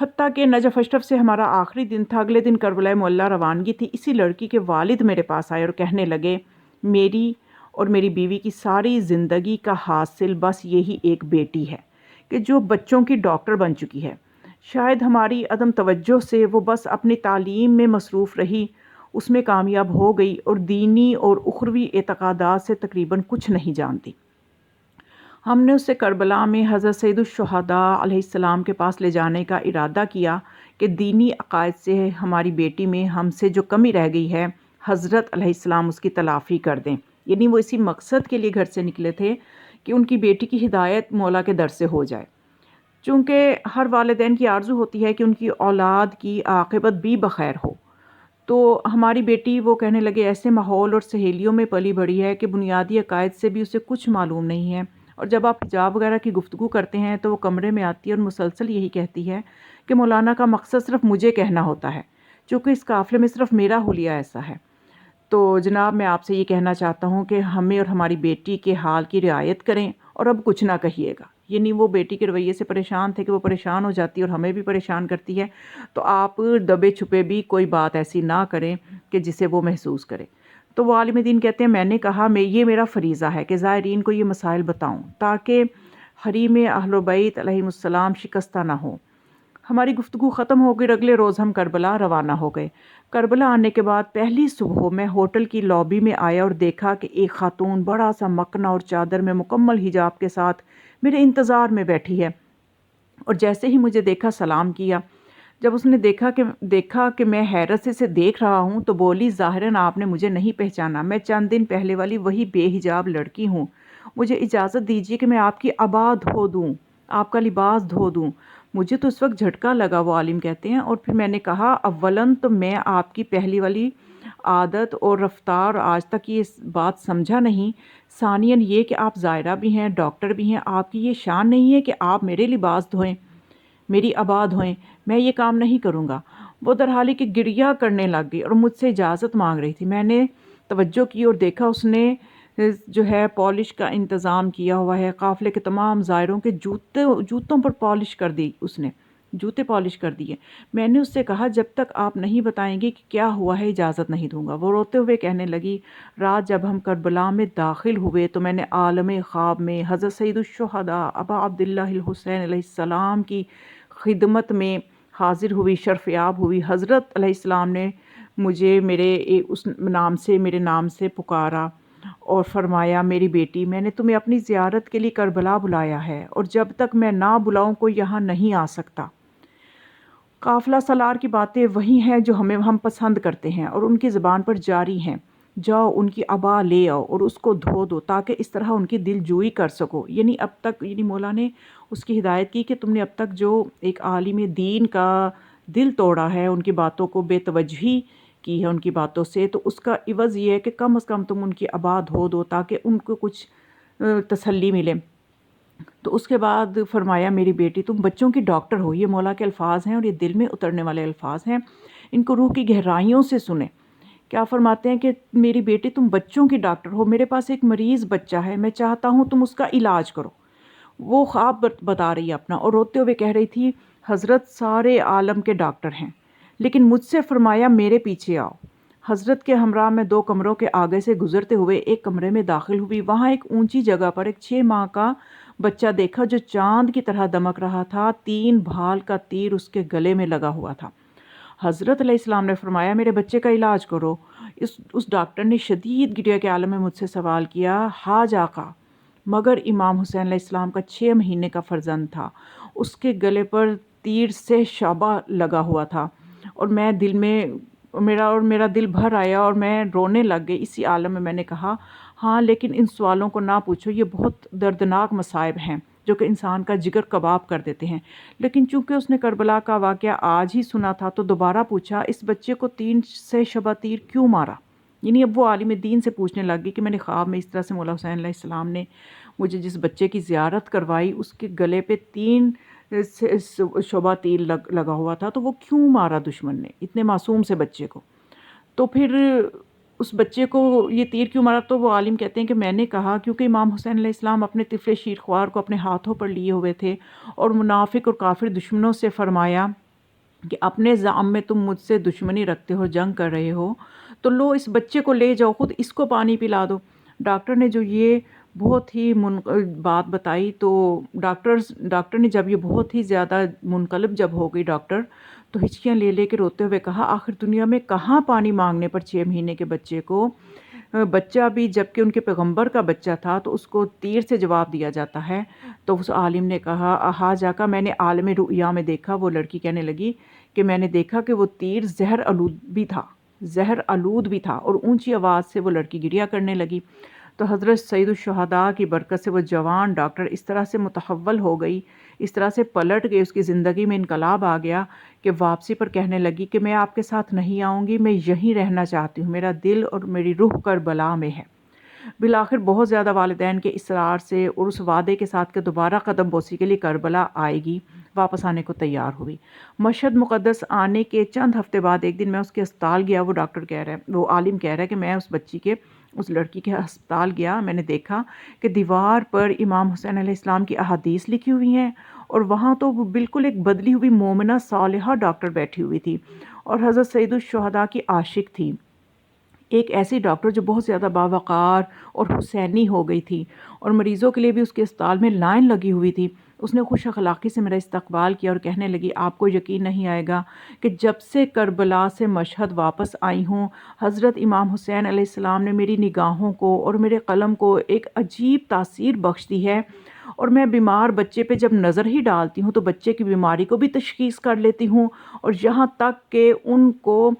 حتیٰ کہ Najaf Ashraf سے ہمارا آخری دن تھا، اگلے دن کربلا معلیٰ روانگی تھی، اسی لڑکی کے والد میرے پاس آئے اور کہنے لگے میری اور میری بیوی کی ساری زندگی کا حاصل بس یہی ایک بیٹی ہے کہ جو بچوں کی ڈاکٹر بن چکی ہے۔ شاید ہماری عدم توجہ سے وہ بس اپنی تعلیم میں مصروف رہی، اس میں کامیاب ہو گئی اور دینی اور اخروی اعتقادات سے تقریباً کچھ نہیں جانتی۔ ہم نے اسے کربلا میں حضرت سید الشہداء علیہ السلام کے پاس لے جانے کا ارادہ کیا کہ دینی عقائد سے ہماری بیٹی میں ہم سے جو کمی رہ گئی ہے حضرت علیہ السلام اس کی تلافی کر دیں۔ یعنی وہ اسی مقصد کے لیے گھر سے نکلے تھے کہ ان کی بیٹی کی ہدایت مولا کے در سے ہو جائے، چونکہ ہر والدین کی آرزو ہوتی ہے کہ ان کی اولاد کی عاقبت بھی بخیر ہو۔ تو ہماری بیٹی، وہ کہنے لگے، ایسے ماحول اور سہیلیوں میں پلی بڑھی ہے کہ بنیادی عقائد سے بھی اسے کچھ معلوم نہیں ہے، اور جب آپ حجاب وغیرہ کی گفتگو کرتے ہیں تو وہ کمرے میں آتی ہے اور مسلسل یہی کہتی ہے کہ مولانا کا مقصد صرف مجھے کہنا ہوتا ہے، چونکہ اس قافلے میں صرف میرا حلیہ ایسا ہے۔ تو جناب، میں آپ سے یہ کہنا چاہتا ہوں کہ ہمیں اور ہماری بیٹی کے حال کی رعایت کریں اور اب کچھ نہ کہیے گا۔ یعنی وہ بیٹی کے رویے سے پریشان تھے کہ وہ پریشان ہو جاتی ہے اور ہمیں بھی پریشان کرتی ہے، تو آپ دبے چھپے بھی کوئی بات ایسی نہ کریں کہ جسے وہ محسوس کرے۔ تو وہ عالم دین کہتے ہیں، میں نے کہا یہ میرا فریضہ ہے کہ زائرین کو یہ مسائل بتاؤں تاکہ حریم اہل بیت علیہم السلام شکستہ نہ ہو۔ ہماری گفتگو ختم ہو گئی اور اگلے روز ہم کربلا روانہ ہو گئے۔ کربلا آنے کے بعد پہلی صبح میں ہوٹل کی لابی میں آیا اور دیکھا کہ ایک خاتون بڑا سا مکنا اور چادر میں مکمل حجاب کے ساتھ میرے انتظار میں بیٹھی ہے، اور جیسے ہی مجھے دیکھا سلام کیا۔ جب اس نے دیکھا کہ میں حیرت سے دیکھ رہا ہوں تو بولی، ظاہراً آپ نے مجھے نہیں پہچانا، میں چند دن پہلے والی وہی بے حجاب لڑکی ہوں، مجھے اجازت دیجیے کہ میں آپ کی عبا دھو دوں، آپ کا لباس دھو دوں۔ مجھے تو اس وقت جھٹکا لگا، وہ عالم کہتے ہیں، اور پھر میں نے کہا، اولاً تو میں آپ کی پہلی والی عادت اور رفتار آج تک یہ بات سمجھا نہیں، ثانیاً یہ کہ آپ زائرہ بھی ہیں، ڈاکٹر بھی ہیں، آپ کی یہ شان نہیں ہے کہ آپ میرے لباس دھوئیں، میری عبا دھوئیں، میں یہ کام نہیں کروں گا۔ وہ در حالی کہ گریہ کرنے لگ گئی اور مجھ سے اجازت مانگ رہی تھی۔ میں نے توجہ کی اور دیکھا اس نے جو ہے پالش کا انتظام کیا ہوا ہے، قافلے کے تمام زائروں کے جوتوں پر پالش کر دی، اس نے جوتے پالش کر دیے۔ میں نے اس سے کہا، جب تک آپ نہیں بتائیں گے کہ کیا ہوا ہے اجازت نہیں دوں گا۔ وہ روتے ہوئے کہنے لگی، رات جب ہم کربلا میں داخل ہوئے تو میں نے عالم خواب میں حضرت سید الشہداء ابا عبداللہ الحسین علیہ السلام کی خدمت میں حاضر ہوئی، شرف یاب ہوئی۔ حضرت علیہ السلام نے مجھے میرے نام سے پکارا اور فرمایا، میری بیٹی، میں نے تمہیں اپنی زیارت کے لیے کربلا بلایا ہے، اور جب تک میں نہ بلاؤں کوئی یہاں نہیں آ سکتا۔ قافلہ سالار کی باتیں وہی ہیں جو ہم پسند کرتے ہیں اور ان کی زبان پر جاری ہیں۔ جاؤ ان کی عبا لے آؤ اور اس کو دھو دو تاکہ اس طرح ان کی دل جوئی کر سکو۔ یعنی اب تک مولا نے اس کی ہدایت کی کہ تم نے اب تک جو ایک عالم دین کا دل توڑا ہے، ان کی باتوں کو بے توجہی کی ہے ان کی باتوں سے، تو اس کا عوض یہ ہے کہ کم از کم تم ان کی عبا دھو دو تاکہ ان کو کچھ تسلی ملے۔ تو اس کے بعد فرمایا، میری بیٹی، تم بچوں کی ڈاکٹر ہو۔ یہ مولا کے الفاظ ہیں اور یہ دل میں اترنے والے الفاظ ہیں، ان کو روح کی گہرائیوں سے سنیں۔ کیا فرماتے ہیں کہ میری بیٹی، تم بچوں کی ڈاکٹر ہو، میرے پاس ایک مریض بچہ ہے، میں چاہتا ہوں تم اس کا علاج کرو۔ وہ خواب بتا رہی ہے اپنا اور روتے ہوئے کہہ رہی تھی، حضرت سارے عالم کے ڈاکٹر ہیں، لیکن مجھ سے فرمایا میرے پیچھے آؤ۔ حضرت کے ہمراہ میں 2 کمروں کے آگے سے گزرتے ہوئے ایک کمرے میں داخل ہوئی۔ وہاں ایک اونچی جگہ پر ایک 6 ماہ کا بچہ دیکھا جو چاند کی طرح دمک رہا تھا، 3 بھال کا تیر اس کے گلے میں لگا ہوا تھا۔ حضرت علیہ السلام نے فرمایا، میرے بچے کا علاج کرو۔ اس ڈاکٹر نے شدید گریہ کے عالم میں مجھ سے سوال کیا، حاج آقا، مگر امام حسین علیہ السلام کا 6 مہینے کا فرزند تھا، اس کے گلے پر تیر سے شعبہ لگا ہوا تھا، اور میرا دل بھر آیا اور میں رونے لگ گئی۔ اسی عالم میں نے کہا، ہاں لیکن ان سوالوں کو نہ پوچھو، یہ بہت دردناک مصائب ہیں جو کہ انسان کا جگر کباب کر دیتے ہیں۔ لیکن چونکہ اس نے کربلا کا واقعہ آج ہی سنا تھا تو دوبارہ پوچھا، اس بچے کو 3 سے شبہ تیر کیوں مارا؟ یعنی اب وہ عالم دین سے پوچھنے لگ گئی کہ میں نے خواب میں اس طرح سے مولا حسین علیہ السلام نے مجھے جس بچے کی زیارت کروائی، اس کے گلے پہ 3 شعبہ تیر لگا ہوا تھا، تو وہ کیوں مارا دشمن نے اتنے معصوم سے بچے کو؟ تو پھر اس بچے کو یہ تیر کیوں مارا؟ تو وہ عالم کہتے ہیں کہ میں نے کہا، کیونکہ امام حسین علیہ السلام اپنے طفل شیرخوار کو اپنے ہاتھوں پر لیے ہوئے تھے اور منافق اور کافر دشمنوں سے فرمایا کہ اپنے زعم میں تم مجھ سے دشمنی رکھتے ہو، جنگ کر رہے ہو، تو لو اس بچے کو لے جاؤ، خود اس کو پانی پلا دو۔ ڈاکٹر نے جو یہ بہت ہی بات بتائی، تو ڈاکٹر نے جب یہ بہت ہی زیادہ منقلب جب ہو گئی ڈاکٹر، تو ہچکیاں لے لے کے روتے ہوئے کہا آخر دنیا میں کہاں پانی مانگنے پر 6 مہینے کے بچے کو، بچہ بھی جبکہ ان کے پیغمبر کا بچہ تھا تو اس کو تیر سے جواب دیا جاتا ہے۔ تو اس عالم نے کہا ہاں جا کر میں نے عالم رؤیا میں دیکھا، وہ لڑکی کہنے لگی کہ میں نے دیکھا کہ وہ تیر زہر آلود بھی تھا، زہر آلود بھی تھا، اور اونچی آواز سے وہ لڑکی گریا کرنے لگی۔ تو حضرت سید الشہداء کی برکت سے وہ جوان ڈاکٹر اس طرح سے متحول ہو گئی، اس طرح سے پلٹ گئی، اس کی زندگی میں انقلاب آ گیا کہ واپسی پر کہنے لگی کہ میں آپ کے ساتھ نہیں آؤں گی، میں یہیں رہنا چاہتی ہوں، میرا دل اور میری روح کربلا میں ہے۔ بالآخر بہت زیادہ والدین کے اصرار سے اور اس وعدے کے ساتھ کہ دوبارہ قدم بوسی کے لیے کربلا آئے گی، واپس آنے کو تیار ہوئی۔ مشہد مقدس آنے کے چند ہفتے بعد ایک دن میں اس کے اسپتال گیا، وہ ڈاکٹر کہہ رہا ہے، وہ عالم کہہ رہا ہے کہ میں اس لڑکی کے ہسپتال گیا، میں نے دیکھا کہ دیوار پر امام حسین علیہ السلام کی احادیث لکھی ہوئی ہیں، اور وہاں تو وہ بالکل ایک بدلی ہوئی مومنہ صالحہ ڈاکٹر بیٹھی ہوئی تھی، اور حضرت سید الشہداء کی عاشق تھی، ایک ایسی ڈاکٹر جو بہت زیادہ باوقار اور حسینی ہو گئی تھی، اور مریضوں کے لیے بھی اس کے اسپتال میں لائن لگی ہوئی تھی۔ اس نے خوش اخلاقی سے میرا استقبال کیا اور کہنے لگی آپ کو یقین نہیں آئے گا کہ جب سے کربلا سے مشہد واپس آئی ہوں، حضرت امام حسین علیہ السلام نے میری نگاہوں کو اور میرے قلم کو ایک عجیب تاثیر بخش دی ہے، اور میں بیمار بچے پہ جب نظر ہی ڈالتی ہوں تو بچے کی بیماری کو بھی تشخیص کر لیتی ہوں، اور یہاں تک کہ ان کو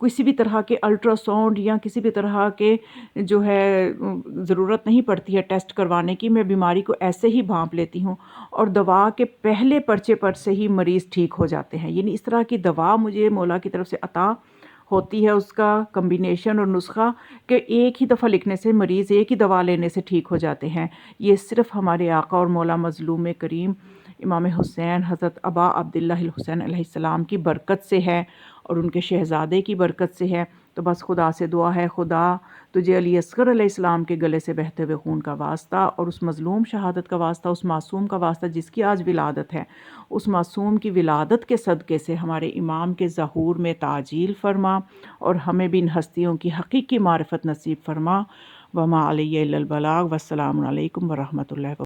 کسی بھی طرح کے الٹرا ساؤنڈ یا کسی بھی طرح کے جو ہے ضرورت نہیں پڑتی ہے ٹیسٹ کروانے کی، میں بیماری کو ایسے ہی بھانپ لیتی ہوں، اور دوا کے پہلے پرچے پر سے ہی مریض ٹھیک ہو جاتے ہیں۔ یعنی اس طرح کی دوا مجھے مولا کی طرف سے عطا ہوتی ہے، اس کا کمبینیشن اور نسخہ کہ ایک ہی دفعہ لکھنے سے مریض ایک ہی دوا لینے سے ٹھیک ہو جاتے ہیں۔ یہ صرف ہمارے آقا اور مولا مظلوم کریم امام حسین حضرت ابا عبداللہ الحسین علیہ السلام کی برکت سے ہے، اور ان کے شہزادے کی برکت سے ہے۔ تو بس خدا سے دعا ہے، خدا تجھے علی اصغر علیہ السلام کے گلے سے بہتے ہوئے خون کا واسطہ اور اس مظلوم شہادت کا واسطہ، اس معصوم کا واسطہ جس کی آج ولادت ہے، اس معصوم کی ولادت کے صدقے سے ہمارے امام کے ظہور میں تعجیل فرما، اور ہمیں بھی ان ہستیوں کی حقیقی معرفت نصیب فرما۔ وما علیہ الا البلاغ، والسلام علیکم ورحمۃ اللہ وبرکاتہ۔